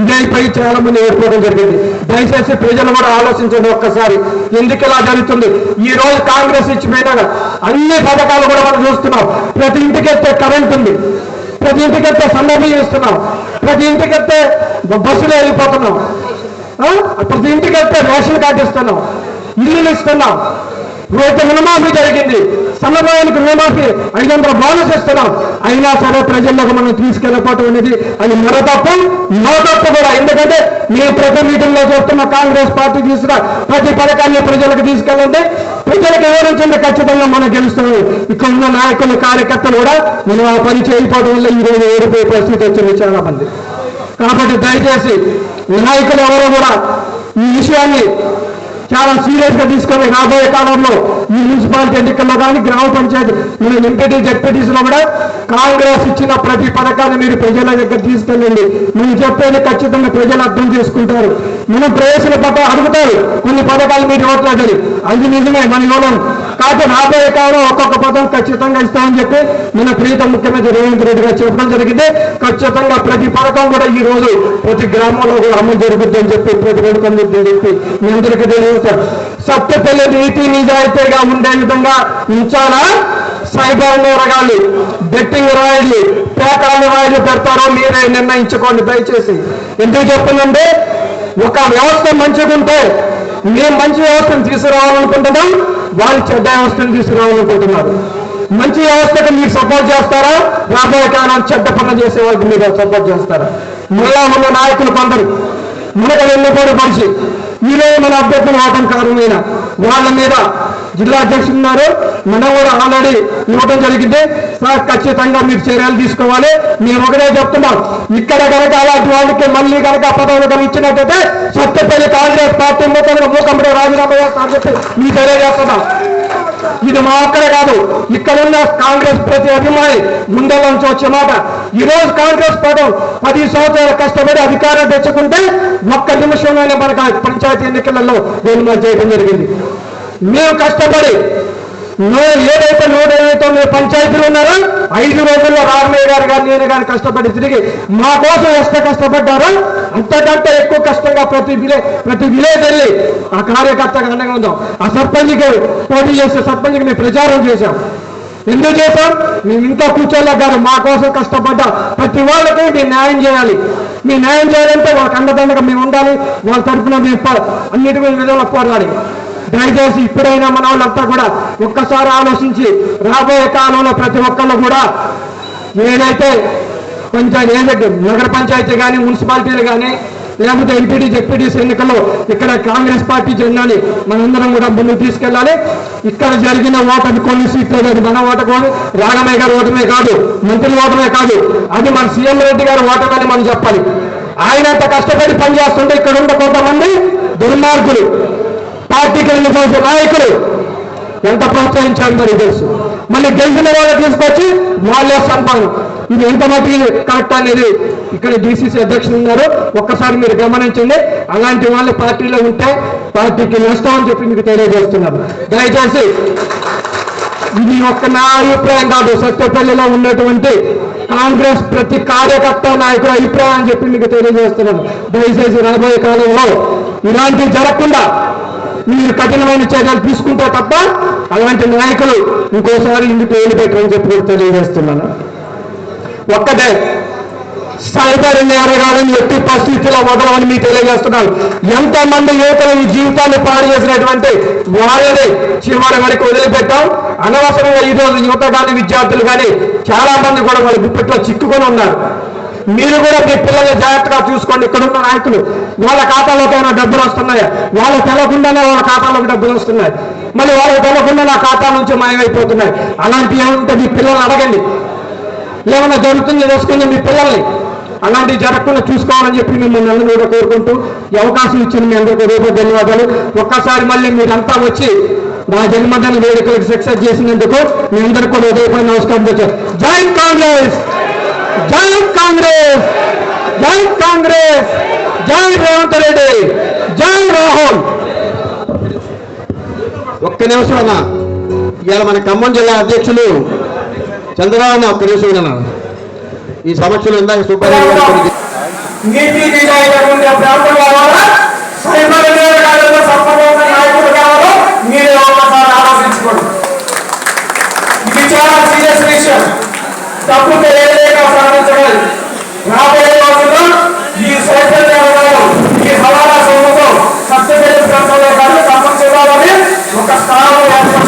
ఇదైపోయి చాలా మంది ఓడిపోవడం జరిగింది. దయచేసి ప్రజలు కూడా ఆలోచించండి ఒక్కసారి, ఎందుకు ఇలా జరుగుతుంది. ఈ రోజు కాంగ్రెస్ ఇచ్చిపోయినా అన్ని పథకాలు కూడా మనం చూస్తున్నాం. ప్రతి ఇంటికి ఎత్తే కరెంట్ ఉంది, ప్రతి ఇంటికి ఎత్తే సన్నబియ్యం ఇస్తున్నాం, ప్రతి ఇంటికి ఎత్తే బస్సులు వెళ్ళిపోతున్నాం, ప్రతి ఇంటికి వెళ్తే రేషన్ కార్డు ఇస్తున్నాం, ఇల్లులు ఇస్తున్నాం. రైతు రుణమాఫీ జరిగింది, సన్నదానికి రుణమాఫీ 500 బోనస్ ఇస్తున్నాం. అయినా సరే ప్రజల్లోకి మనం తీసుకెళ్ళకపోవటం అనేది అది మరో తప్పు కూడా. ఎందుకంటే మేము ప్రతి మీటింగ్లో చూస్తున్న కాంగ్రెస్ పార్టీ తీసుకున్న ప్రతి పథకాన్ని ప్రజలకు తీసుకెళ్ళండి, ప్రజలకు వివరించండి, ఖచ్చితంగా మనం గెలుస్తున్నాం. ఇక్కడ ఉన్న నాయకులు కార్యకర్తలు కూడా మనం ఆ పని చేయకపోవడం వల్ల ఈరోజు ఓడిపోయే పరిస్థితి వచ్చింది చాలా మంది. కాబట్టి దయచేసి నాయకులు ఎవరు కూడా ఈ విషయాన్ని చాలా సీరియస్ గా తీసుకొని రాబోయే కాలంలో ఈ మున్సిపాలిటీ ఎన్నికల్లో కానీ గ్రామ పంచాయతీ ఎంపీటీ జెడ్పీటీసీలో కూడా కాంగ్రెస్ ఇచ్చిన ప్రతి పథకాన్ని మీరు ప్రజల దగ్గర తీసుకెళ్ళండి. మీరు చెప్పేది ఖచ్చితంగా ప్రజలు అర్థం చేసుకుంటారు. మనం ప్రవేశన పట్ల అడుగుతారు కొన్ని పథకాలు మీరు ఇవ్వట్లేదని, అది నిజమే మన ఇవ్వడం. కాబట్టి రాబోయే కాలంలో ఒక్కొక్క పథకం ఖచ్చితంగా ఇస్తామని చెప్పి మన ప్రీత ముఖ్యమంత్రి రేవంత్ రెడ్డి గారు చెప్పడం జరిగింది. ఖచ్చితంగా ప్రతి పథకం కూడా ఈ రోజు ప్రతి గ్రామంలో కూడా అమలు జరుగుతుందని చెప్పి ప్రతి పథకం చెప్పి మీ అందరికీ తెలియజేస్తారు. సత్యపల్లి నీతి నిజాయితీగా ఉండే విధంగా ఉంచాలా, సైబర్ నేరగాళ్ళు బెట్టింగ్ రాయిలు పేకాలు రాయిలు పెడతారో మీరే నిర్ణయించుకోండి దయచేసి. ఎందుకు చెప్తుందంటే ఒక వ్యవస్థ మంచిగా ఉంటే మేము మంచి వ్యవస్థను తీసుకురావాలనుకుంటున్నాం, వాళ్ళు చెడ్డ వ్యవస్థను తీసుకురావాలనుకుంటున్నారు. మంచి వ్యవస్థకు మీరు సపోర్ట్ చేస్తారా, రాబోయే కాలం చెడ్డ పనులు చేసే వాళ్ళకి మీరు సపోర్ట్ చేస్తారా? మళ్ళా ఉన్న నాయకులు కొందరు మనకు ఎన్నుకోడు మనిషి ఈరోజు మన అభ్యర్థులు అవటం కారణమైన వాళ్ళ మీద జిల్లా అధ్యక్షులు ఉన్నారు, మనం కూడా ఆల్రెడీ ఇవ్వడం జరిగింది. సార్ ఖచ్చితంగా మీరు చర్యలు తీసుకోవాలి. మేము ఒకటే చెప్తున్నాం, ఇక్కడ కనుక అలాంటి వాళ్ళకి మళ్ళీ కనుక పదవి ఇచ్చినట్టయితే సత్యపల్లి కాంగ్రెస్ పార్టీ మూకంపడే రాజీనామా చేస్తామని చెప్పి మీ తెలియజేస్తున్నాం. ఇది మా ఒక్కడే కాదు, ఇక్కడున్న కాంగ్రెస్ ప్రతి అభిమాని గుండెల నుంచి వచ్చే మాట. ఈ రోజు కాంగ్రెస్ పార్టీ 10 సంవత్సరాలు కష్టపడి అధికారం తెచ్చుకుంటే ఒక్క నిమిషంలోనే మనకు పంచాయతీ ఎన్నికలలో గవర్నమెంట్ చేయడం జరిగింది. మేము కష్టపడి ఏదైతే 159 పంచాయతీలు ఉన్నారో 5 రోజుల్లో రామయ్య గారు కానీ నేను కానీ కష్టపడి తిరిగి మా కోసం ఎంత కష్టపడ్డారో అంతకంటే ఎక్కువ కష్టంగా ప్రతి విలేజ్ వెళ్ళి ఆ కార్యకర్తగా అండగా ఉందాం. ఆ సర్పంచ్కి పోటీ చేసే సర్పంచ్కి మేము ప్రచారం చేశాం. ఎందుకు చేశాం? మేము ఇంకా కూర్చోలేగారు, మా కోసం కష్టపడ్డా ప్రతి వాళ్ళకి మేము న్యాయం చేయాలి. మీ న్యాయం చేయాలంటే వాళ్ళకి అండదండగా మేము ఉండాలి, వాళ్ళ తరఫున మేము అన్నిటి విధాలు పోరాడాలి. దయచేసి ఇప్పుడైనా మన వాళ్ళంతా కూడా ఒక్కసారి ఆలోచించి రాబోయే కాలంలో ప్రతి ఒక్కళ్ళు కూడా ఏదైతే నగర పంచాయతీ కానీ మున్సిపాలిటీలు కానీ లేకపోతే ఎంపీటీ జెడ్పీటీసీ ఎన్నికల్లో ఇక్కడ కాంగ్రెస్ పార్టీ జెండాని మనందరం కూడా ముందుకు తీసుకెళ్ళాలి. ఇక్కడ జరిగిన ఓటమి కొన్ని సీట్లు అది మన ఓటమి, రాఘమయ్య గారు ఓటమే కాదు, మంత్రుల ఓటమే కాదు, అది మన సీఎం రెడ్డి గారు ఓటమని మనం చెప్పాలి. ఆయన అంత కష్టపడి పనిచేస్తుంటే ఇక్కడ ఉన్న కొంతమంది దుర్మార్గులు పార్టీకి వెళ్ళిపోయే నాయకులు ఎంత ప్రోత్సహించారు మరి తెలుసు. మళ్ళీ గెలిచిన వాళ్ళు తీసుకొచ్చి వాళ్ళే సంపాదన. ఇది ఎంత మటుకు కరెక్ట్ అనేది ఇక్కడ డీసీసీ అధ్యక్షులు ఉన్నారు, ఒక్కసారి మీరు గమనించండి. అలాంటి వాళ్ళు పార్టీలో ఉంటే పార్టీకి నష్టం అని చెప్పి మీకు తెలియజేస్తున్నారు. దయచేసి ఇది ఒక్క నా అభిప్రాయం కాదు, సత్యపల్లిలో ఉన్నటువంటి కాంగ్రెస్ ప్రతి కార్యకర్త నాయకుల అభిప్రాయం అని చెప్పి మీకు తెలియజేస్తున్నాను. దయచేసి రాబోయే కాలంలో ఇలాంటివి జరగకుండా మీరు కఠినమైన చర్యలు తీసుకుంటే తప్ప అలాంటి నాయకులు ఇంకోసారి ఇందుకు వదిలిపెట్టరని చెప్పి తెలియజేస్తున్నాను. ఒక్కటే సైబర్ నేరగాలని ఎట్టి పరిస్థితుల్లో వదలమని మీకు తెలియజేస్తున్నాను. ఎంతమంది యువతలు ఈ జీవితాన్ని పాడు చేసినటువంటి వాళ్ళని చివరి వరకు వదిలిపెట్టాం. అనవసరంగా ఈ రోజు యువత కానీ విద్యార్థులు కానీ చాలా మంది కూడా వాళ్ళ గుప్పెట్లో చిక్కుకొని ఉన్నారు. మీరు కూడా మీ పిల్లల్ని జాగ్రత్తగా చూసుకోండి. ఇక్కడ ఉన్న నాయకులు వాళ్ళ ఖాతాలోకి ఏమైనా డబ్బులు వస్తున్నాయా? వాళ్ళకి తెలకుండానే వాళ్ళ ఖాతాలోకి డబ్బులు వస్తున్నాయి, మళ్ళీ వాళ్ళకి తెలకుండా నా ఖాతా నుంచి మాయమైపోతున్నాయి. అలాంటివి ఏమంటే మీ పిల్లల్ని అడగండి, ఏమైనా జరుగుతుంది తెలుసుకుని మీ పిల్లల్ని అలాంటివి జరగకుండా చూసుకోవాలని చెప్పి మిమ్మల్ని అందరూ కూడా కోరుకుంటూ ఈ అవకాశం ఇచ్చిన మీ అందరికీ రేపు ధన్యవాదాలు. ఒక్కసారి మళ్ళీ మీరంతా వచ్చి నా జన్మదిన వేడుకలకు సక్సెస్ చేసినందుకు మీ అందరికీ కూడా ఉదయపై నమస్కారం తెచ్చారు. జై కాంగ్రెస్, జై కాంగ్రెస్, జై కాంగ్రెస్, జై రేవంత్ రెడ్డి, జై రాహుల్. ఒక్క నిమిషం అన్న, ఇవాళ మన ఖమ్మం జిల్లా అధ్యక్షులు చంద్రబాబు అన్న ఒక్క నిమిషం విన్నా. ఈ సమస్యలు ఇందాక సుబ్బారెడ్డి గారు నీతి నిజాయితీ ఉండే ప్రాంతం కావాలా, సైబర్ నేరగాళ్లతో సంపన్న నాయకులు కావాలో మీరే ఒకసారి ఆలోచించుకోండి. ఇది చాలా సీరియస్ విషయం. తప్పుతో ఏదైనా సాధించగలరు. రాబోయే రోజుల్లో ఈ సైబర్ నేరగాలు ఈ హవాలా సొమ్ముతో సత్యపల్లి ప్రాంతంలో కానీ ఖమ్మం జిల్లాలోనే ఒక స్థానం ఏర్పడుతుంది.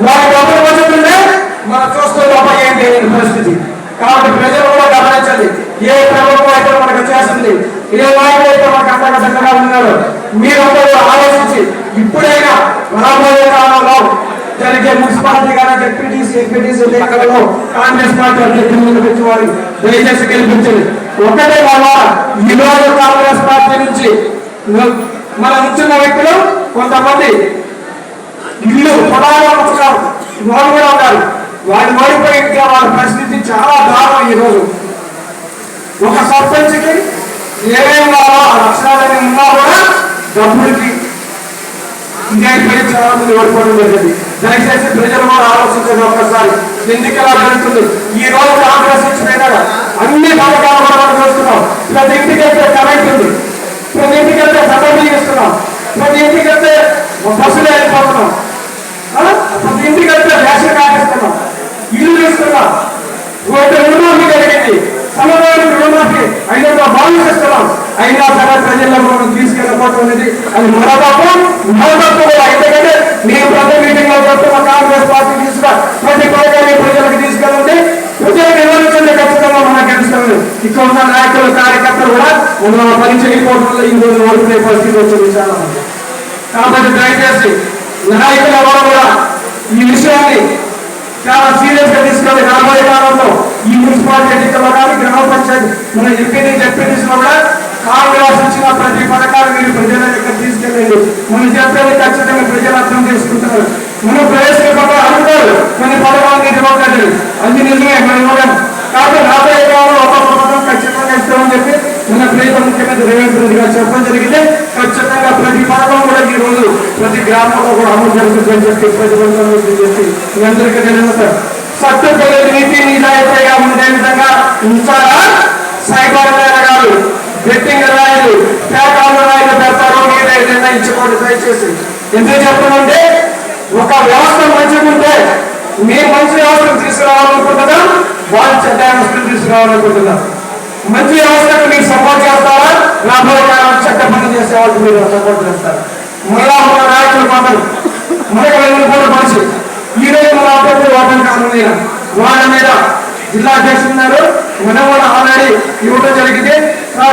వాళ్ళ డబ్బులు వచ్చుతుంటే మనం చూస్తూ తప్ప ఏం తెలియని పరిస్థితి. కాబట్టి ప్రజలు కూడా గమనించండి, ఏ ప్రభుత్వం అయితే మనకు చేస్తుంది, ఏ నాయకులు అయితే మనకు అంతగా ఉన్నారు, మీరందరూ ఆలోచించి ఇప్పుడైనా రాబోయే కాలంలో జరిగే మున్సిపాలిటీ కానీ జెడ్పీటీసీ ఎంపీటీసీ ఎన్నికలలో కాంగ్రెస్ పార్టీ అభ్యర్థులు ముందుకు వారి దయచేసి గెలిపించండి. ఒకటే వల్ల ఈరోజు కాంగ్రెస్ పార్టీ నుంచి మన ఉంచున్న వ్యక్తులు కొంతమంది ఇల్లు పొలాలు వాళ్ళు కూడా ఉన్నారు. వాళ్ళు ఓడిపోయి వాళ్ళ పరిస్థితి చాలా దారుణం. ఈరోజు ఒక సర్పంచ్కి ఏమేమి కావాలో ఆ లక్షణాలని ఉన్నా కూడా డబ్బులకి ఇండియాకి చాలా మంది ఓడిపోవడం జరిగింది. దయచేసి ప్రజలు కూడా ఆలోచించండి ఒక్కసారి, ఎన్నికలా జరుగుతుంది. ఈ రోజు కాంగ్రెస్ ఇచ్చిపోయినా అన్ని పథకాలు కూడా మనం చూస్తున్నాం. ప్రతి ఇంటికి వెళ్తే కరెంట్ ఉంది, ప్రతి ఇంటికి వెళ్తే సబ్సిడీ ఇస్తున్నాం, ప్రతి ఇంటికి వెళ్తే బస్సులు వెళ్ళిపోతున్నాం, ప్రతి ఇంటికి వెళ్తే రేషన్ కార్డు ఇస్తున్నాం, ఇల్లు ఇస్తున్నాం, రుణమాఫీ జరిగింది, సమయానికి రుణమాఫీ అయినా బాధ్యత ఇస్తున్నాం. అయినా సరే ప్రజల్లో మనం తీసుకెళ్ళకపోవడం అనేది అది మన తప్పు కూడా. ఎందుకంటే నేను ప్రతి మీటింగ్ లో చెప్తున్న కాంగ్రెస్ పార్టీ తీసుకున్న ప్రతి పథకాన్ని ప్రజలకు తీసుకెళ్ళండి, ప్రజలకు నిర్వహించండి, ఖచ్చితంగా మనం గెలుస్తాము. ఇక్కడ ఉన్న నాయకులు కార్యకర్తలు కూడా మనం పని చేయకపోవడం వల్ల ఈ రోజు ఓడిపోయే పరిస్థితి వచ్చింది చాలా మంది. కాబట్టి దయచేసి నాయకులు ఎవరు కూడా ఈ విషయాన్ని చాలా సీరియస్ గా తీసుకొని రాబోయే కాలంలో ఈ మున్సిపాలిటీ ఎన్నికల్లో కానీ గ్రామ పంచాయతీ మన జెడ్పీటీసీలో కూడా కాంగ్రెస్ ఇచ్చిన ప్రతి పథకాలు మీరు ప్రజల దగ్గర తీసుకెళ్ళండి. మనం చెప్పేది ఖచ్చితంగా ప్రజలు అర్థం చేసుకుంటున్నారు. మనం ప్రవేశించకుండా అనుకోరు కొన్ని పథకాలు మీరు ఇవ్వకండి, అది నిజమే మనం ఇవ్వడం. కాబట్టి రాబోయే కాలంలో ఒక పథకం ఖచ్చితంగా ఇస్తామని చెప్పి మన ప్రియత ముఖ్యమంత్రి రేవంత్ రెడ్డి గారు చెప్పడం జరిగితే ఖచ్చితంగా ప్రతి పథకం కూడా ఈ రోజు ప్రతి గ్రామంలో కూడా అమలు జరుగుతుందని చెప్పి ప్రజలందరూ చెప్పి మీ అందరికీ తెలియజేస్తారు. సత్తుపల్లి నీతి నిజాయితీగా ఉండే విధంగా ఉంచారా? సైబర్ నేరగాలు, బెట్టింగ్ రాయలు, పేకాలు రాయలు పెడతారో మీరే నిర్ణయించుకోండి దయచేసి. ఎందుకు చెప్తామంటే ఒక వ్యవస్థ మంచిగా ఉంటే మీరు మంచి వ్యవస్థను తీసుకురావాలనుకుంటున్నా, వాళ్ళు చెడ్డ వ్యవస్థను తీసుకురావాలనుకుంటున్నా. మంచి వ్యవస్థకు మీరు సపోర్ట్ చేస్తారా? రాబోయే కాలం చెడ్డ పని చేసే వాళ్ళకి మీరు సపోర్ట్ చేస్తారు. మళ్ళా మన నాయకులు మాత్రం మనకు వెళ్ళిపోయిన మనిషి ఈ రోజు మన అభ్యర్థులు ఓపెన్ కానుంది, వాళ్ళ మీద జిల్లా అధ్యక్షులు ఉన్నారు, మనం కూడా ఆల్రెడీ ఇవ్వడం జరిగింది.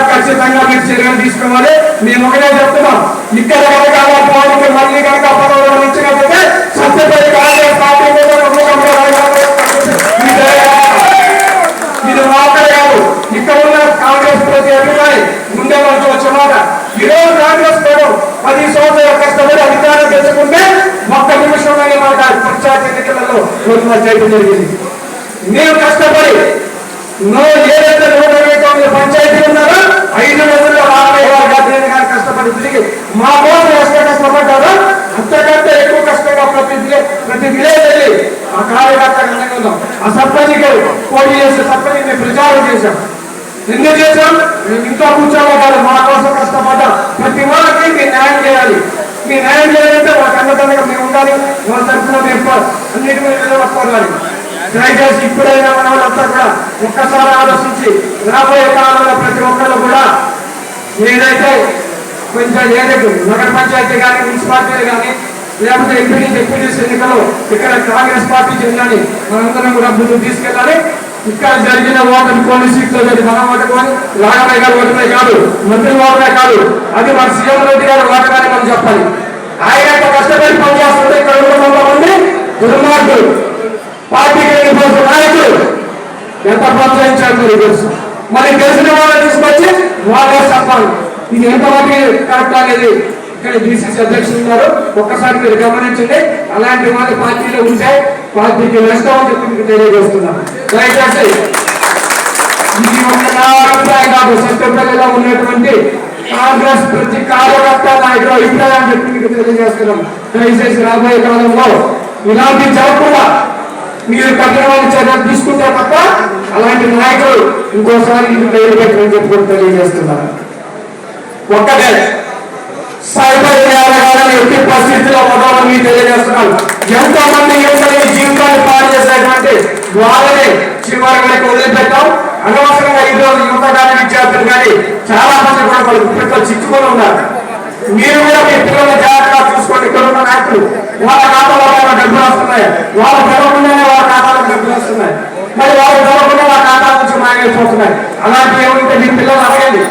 ఖచ్చితంగా మీరు చర్యలు తీసుకోవాలి. మేము ఒకటే చెప్తున్నాం, ఇక్కడ కనుక పోవడానికి మళ్ళీ కనుక పదవులు ఇచ్చినట్లయితే సత్యపల్లి కాంగ్రెస్ పార్టీ ఇది మాత్రమే కాదు, ఇక్కడ ఉన్న కాంగ్రెస్ ప్రతి అభిప్రాయం ముందే మనకు వచ్చే మాట. ఈరోజు కాంగ్రెస్ పదం 10 సంవత్సరాలు కష్టపడి అధికారం తెచ్చుకుంటే ఒక్క నిమిషంలోనే మనకు పంచాయతీ ఎన్నికలలో చేయడం జరిగింది. మేము కష్టపడి ఏదైతే 129 పంచాయతీలు ఉన్నారో 5 రోజుల్లో 40,000 గడ్డని కానీ కష్టపడి తిరిగి మా కోసం ఎంత కష్టపడ్డారో అంతకంటే ఎక్కువ కష్టంగా ప్రతి విలేజ్ వెళ్ళి ఆ కార్యకర్త ఆ సర్పంచ్ గారు పోటీ చేసే సర్పంచ్ మేము ప్రచారం చేశాం. ఎందుకు చేశాం? మేము ఇంట్లో కూర్చోబడ్డారు, మా కోసం కష్టపడ్డాం. ప్రతి వాళ్ళకి మీరు న్యాయం చేయాలి. మీ న్యాయం చేయాలంటే వాళ్ళకి అన్నదండగా మేము ఉండాలి, వాళ్ళ తరఫున మేము అన్నిటి మీద నిలబడుకోవాలి. దయచేసి ఇప్పుడైనా మన వాళ్ళంతా కూడా ఒక్కసారి ఆలోచించి రాబోయే కాలంలో ప్రతి ఒక్కరు కూడా ఏదైతే కొంచెం ఏదైతే నగర పంచాయతీ కానీ మున్సిపాలిటీలు కానీ లేకపోతే ఎంపీటీ జెడ్పీటీసీ ఎన్నికలు ఇక్కడ కాంగ్రెస్ పార్టీ చెందని మనందరం కూడా ముందుకు తీసుకెళ్ళాలి. ఇక్కడ జరిగిన ఓటమి కొన్ని సీట్లో మన ఓటుకొని రాఘవయ్య గారు ఓటమే కాదు, మంత్రుల ఓటమే కాదు, అది మన సీఎం రెడ్డి గారు ఓటమని మనం చెప్పాలి. ఆయన ఎంత కష్టపడి పనిచేస్తుంటే ఇక్కడ కొంతమంది దుర్మార్గులు పార్టీకి వెళ్ళిపోతున్న నాయకులు ఎంత ప్రోత్సహించారు మీరు తెలుసు. మరి తెలిసిన వాళ్ళని తీసుకొచ్చి వాళ్ళే చెప్పాలి. ఇది ఎంతమంది కరెక్ట్ అనేది ఇక్కడ బీసీసీ అధ్యక్షులు ఉన్నారు, ఒక్కసారి మీరు గమనించండి. అలాంటి వాళ్ళ పార్టీలో ఉంటే పార్టీకి నష్టం అని చెప్పి మీకు తెలియజేస్తున్నాను. దయచేసి ఇది ఒక నా అభిప్రాయం కాదు, సత్యపల్లిలో ఉన్నటువంటి కాంగ్రెస్ ప్రతి కార్యకర్త నాయకుల అభిప్రాయం అని చెప్పి మీకు తెలియజేస్తున్నాం. దయచేసి రాబోయే కాలంలో ఇలాంటి జరగకుండా మీరు కఠినమైన చర్యలు తీసుకుంటే తప్ప అలాంటి నాయకులు ఇంకోసారి ఇది పేరు పెట్టమని చెప్పుకొని తెలియజేస్తున్నారు. ఒక్కటే సైబర్ నేరగాలని ఎట్టి పరిస్థితిలో ఉండవాలని మీకు తెలియజేస్తున్నాను. ఎంతో మంది యువతని జీవితాన్ని పాడు చేసేటువంటి వాళ్ళని చివరికి వదిలిపెట్టాం. అనవసరంగా ఈరోజు యువత కానీ విద్యార్థులు కానీ చాలా మంది కూడా వాళ్ళ గుప్పెట్లో చిక్కుకొని ఉన్నారు. మీరు కూడా మీ పిల్లల్ని జాగ్రత్తగా చూసుకోండి. ఇక్కడ ఉన్న నాయకులు వాళ్ళ ఖాతాలో డబ్బులు వస్తున్నాయి, వాళ్ళ పిల్లకుండానే వాళ్ళ ఖాతాలో డబ్బులు వస్తున్నాయి, మరి వాళ్ళు పిల్లకుండా వాళ్ళ ఖాతా నుంచి మాయమైపోతున్నాయి. అలాంటివి ఏమంటే మీ పిల్లలు అడగండి,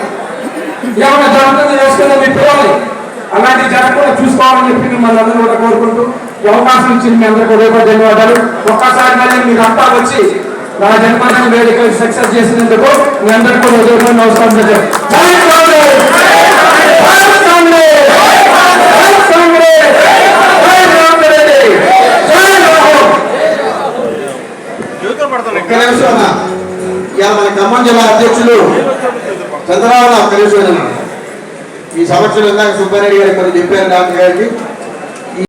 ఏమైనా జరుగుతుంది చేసుకుంటే మీ పిల్లల్ని అలాంటివి జరగకుండా చూసుకోవాలని చెప్పి మిమ్మల్ని అందరూ కూడా కోరుకుంటూ ఈ అవకాశం ఇచ్చింది మీ అందరికీ హృదయపూర్వక ధన్యవాదాలు. ఒక్కసారి మళ్ళీ మీరంతా వచ్చి నా జన్మదిన వేదిక సక్సెస్ చేసినందుకు మీ అందరికీ కూడా హృదయపూర్వక నమస్కారం చెప్పారు. ఒక్క నిమిషం అన్న, ఇవాళ మన ఖమ్మం జిల్లా అధ్యక్షులు చంద్రబాబు ఒక్క నిమిషం ఈ సమస్యలు ఇందాక సుబ్బారెడ్డి గారికి చెప్పారు డాక్టర్ గారికి.